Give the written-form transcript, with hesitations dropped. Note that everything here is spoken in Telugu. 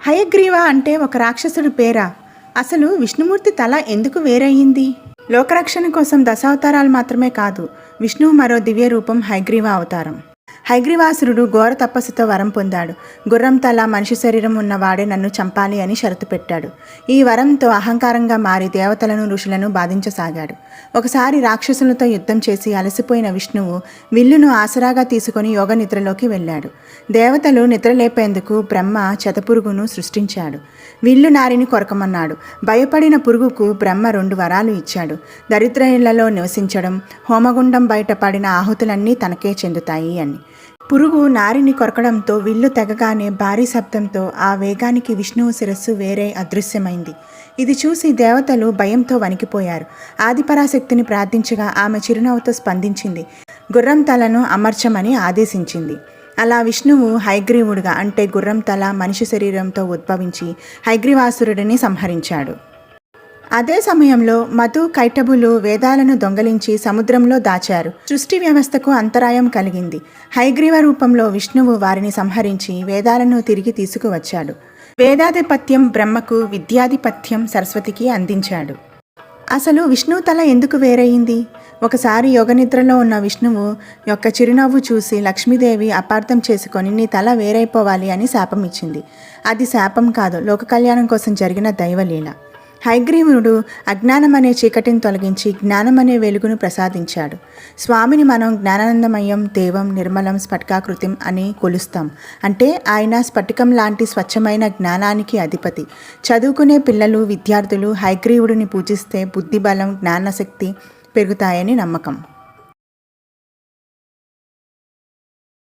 హయగ్రీవ అంటే ఒక రాక్షసుడి పేరా? అసలు విష్ణుమూర్తి తల ఎందుకు వేరయ్యింది? లోకరక్షణ కోసం దశావతారాలు మాత్రమే కాదు, విష్ణువు మరో దివ్య రూపం హయగ్రీవ అవతారం. హయగ్రీవాసురుడు ఘోర తపస్సుతో వరం పొందాడు. గుర్రం తల మనిషి శరీరం ఉన్నవాడే నన్ను చంపాలి అని షరతు పెట్టాడు. ఈ వరంతో అహంకారంగా మారి దేవతలను ఋషులను బాధించసాగాడు. ఒకసారి రాక్షసులతో యుద్ధం చేసి అలసిపోయిన విష్ణువు విల్లును ఆసరాగా తీసుకొని యోగ నిద్రలోకి వెళ్ళాడు. దేవతలు నిద్రలేపేందుకు బ్రహ్మ చెతపురుగును సృష్టించాడు. విల్లు నారిని కొరకమన్నాడు. భయపడిన పురుగుకు బ్రహ్మ 2 వరాలు ఇచ్చాడు. దరిద్ర ఇళ్లలో నివసించడం, హోమగుండం బయట పడిన ఆహుతులన్నీ తనకే చెందుతాయి అని. పురుగు నారిని కొరకడంతో విల్లు తెగగానే భారీ శబ్దంతో ఆ వేగానికి విష్ణువు శిరస్సు వేరే అదృశ్యమైంది. ఇది చూసి దేవతలు భయంతో వణికిపోయారు. ఆదిపరాశక్తిని ప్రార్థించగా ఆమె చిరునవ్వుతో స్పందించింది. గుర్రం తలను అమర్చమని ఆదేశించింది. అలా విష్ణువు హయగ్రీవుడిగా అంటే గుర్రం తల మనిషి శరీరంతో ఉద్భవించి హయగ్రీవాసురుడిని సంహరించాడు. అదే సమయంలో మధు కైటబులు వేదాలను దొంగలించి సముద్రంలో దాచారు. సృష్టి వ్యవస్థకు అంతరాయం కలిగింది. హయగ్రీవ రూపంలో విష్ణువు వారిని సంహరించి వేదాలను తిరిగి తీసుకువచ్చాడు. వేదాధిపత్యం బ్రహ్మకు, విద్యాధిపత్యం సరస్వతికి అందించాడు. అసలు విష్ణువు తల ఎందుకు వేరయ్యింది? ఒకసారి యోగనిద్రలో ఉన్న విష్ణువు యొక్క చిరునవ్వు చూసి లక్ష్మీదేవి అపార్థం చేసుకొని నీ తల వేరైపోవాలి అని శాపం ఇచ్చింది. అది శాపం కాదు, లోక కళ్యాణం కోసం జరిగిన దైవలీల. హయగ్రీవుడు అజ్ఞానం అనే చీకటిని తొలగించి జ్ఞానం అనే వెలుగును ప్రసాదించాడు. స్వామిని మనం జ్ఞానానందమయం, దేవం, నిర్మలం, స్ఫటికాకృతిం అని కొలుస్తాం. అంటే ఆయన స్ఫటికం లాంటి స్వచ్ఛమైన జ్ఞానానికి అధిపతి. చదువుకునే పిల్లలు, విద్యార్థులు హయగ్రీవుడిని పూజిస్తే బుద్ధిబలం, జ్ఞానశక్తి పెరుగుతాయని నమ్మకం.